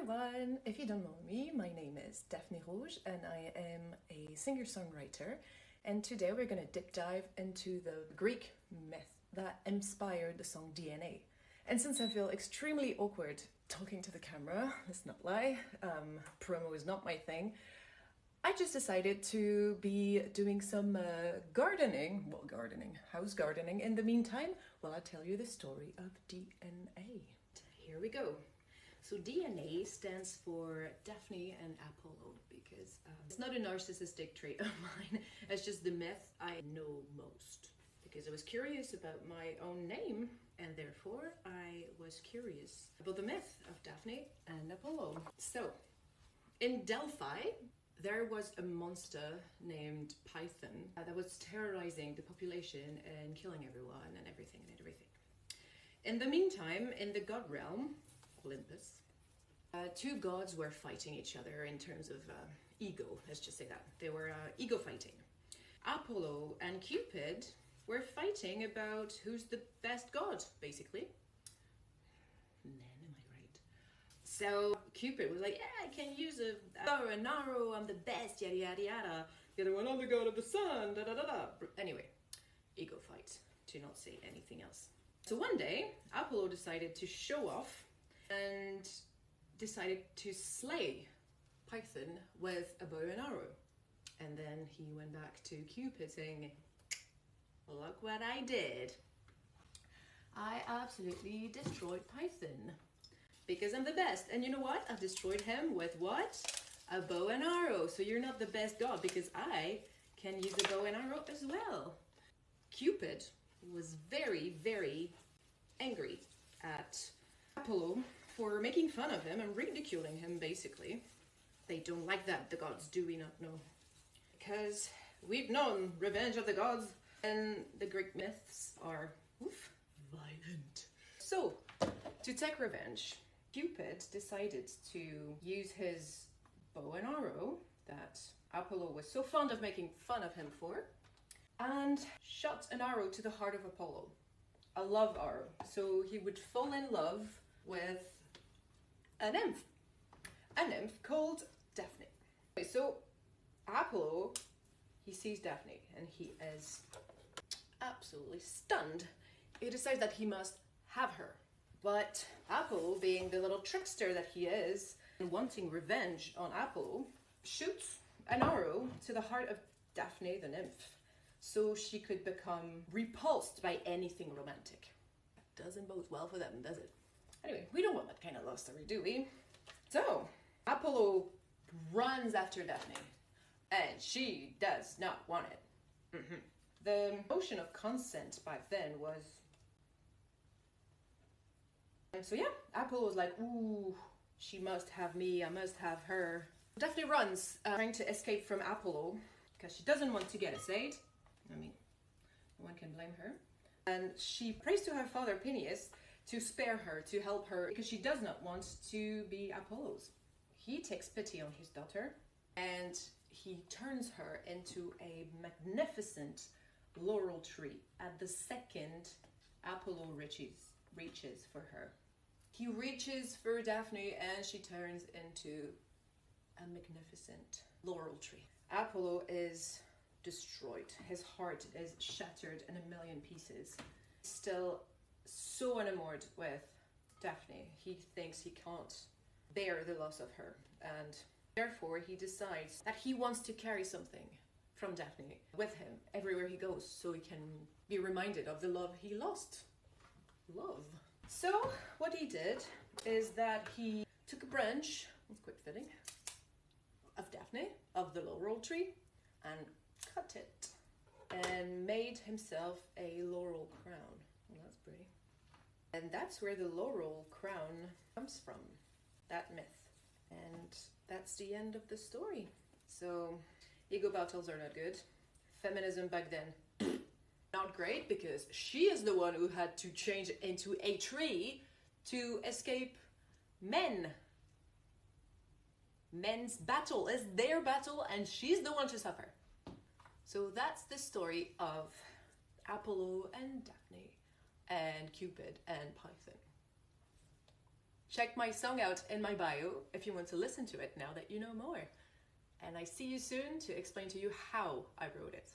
everyone! If you don't know me, my name is Daphne Rouge and I am a singer-songwriter, and today we're going to deep dive into the Greek myth that inspired the song DNA. And since I feel extremely awkward talking to the camera, let's not lie, promo is not my thing, I just decided to be doing some house gardening in the meantime while I tell you the story of DNA. Here we go. So DNA stands for Daphne and Apollo because it's not a narcissistic trait of mine, it's just the myth I know most. Because I was curious about my own name, and therefore I was curious about the myth of Daphne and Apollo. So, in Delphi, there was a monster named Python that was terrorizing the population and killing everyone and everything. In the meantime, in the god realm, Olympus, two gods were fighting each other in terms of ego, let's just say that. They were ego fighting. Apollo and Cupid were fighting about who's the best god, basically. Man, am I right? So Cupid was like, yeah, I can use a bow and arrow, I'm the best, yada yada yada. The other one, I'm the god of the sun, da da da da. Anyway, ego fight, to not say anything else. So one day, Apollo decided to show off and decided to slay Python with a bow and arrow. And then he went back to Cupid saying, look what I did. I absolutely destroyed Python because I'm the best. And you know what? I've destroyed him with what? A bow and arrow. So you're not the best god because I can use a bow and arrow as well. Cupid was very, very angry at Apollo for making fun of him and ridiculing him, basically. They don't like that, the gods, do we not know? Because we've known revenge of the gods, and the Greek myths are violent. So, to take revenge, Cupid decided to use his bow and arrow that Apollo was so fond of making fun of him for, and shot an arrow to the heart of Apollo, a love arrow. So he would fall in love with a nymph called Daphne. Okay, so Apollo, he sees Daphne and he is absolutely stunned. He decides that he must have her. But Apollo, being the little trickster that he is, and wanting revenge on Apollo, shoots an arrow to the heart of Daphne, the nymph, so she could become repulsed by anything romantic. That doesn't bode well for them, does it? Anyway, we don't want that kind of love story, do we? So, Apollo runs after Daphne, and she does not want it. The notion of consent back then was... And so yeah, Apollo was like, ooh, she must have me, I must have her. Daphne runs, trying to escape from Apollo, because she doesn't want to get assayed. I mean, no one can blame her. And she prays to her father Phineas to spare her, to help her, because she does not want to be Apollo's. He takes pity on his daughter and he turns her into a magnificent laurel tree at the second Apollo reaches for her. He reaches for Daphne and she turns into a magnificent laurel tree. Apollo is destroyed. His heart is shattered in a million pieces. Still so enamored with Daphne. He thinks he can't bear the loss of her, and therefore he decides that he wants to carry something from Daphne with him everywhere he goes so he can be reminded of the love he lost. Love. So what he did is that he took a branch, it's quite fitting, of Daphne, of the laurel tree, and cut it and made himself a laurel crown. Well, that's pretty. And that's where the laurel crown comes from, that myth. And that's the end of the story. So, ego battles are not good. Feminism back then, not great, because she is the one who had to change into a tree to escape men. Men's battle is their battle and she's the one to suffer. So that's the story of Apollo and Daphne and Cupid and Python. Check my song out in my bio if you want to listen to it now that you know more. And I see you soon to explain to you how I wrote it.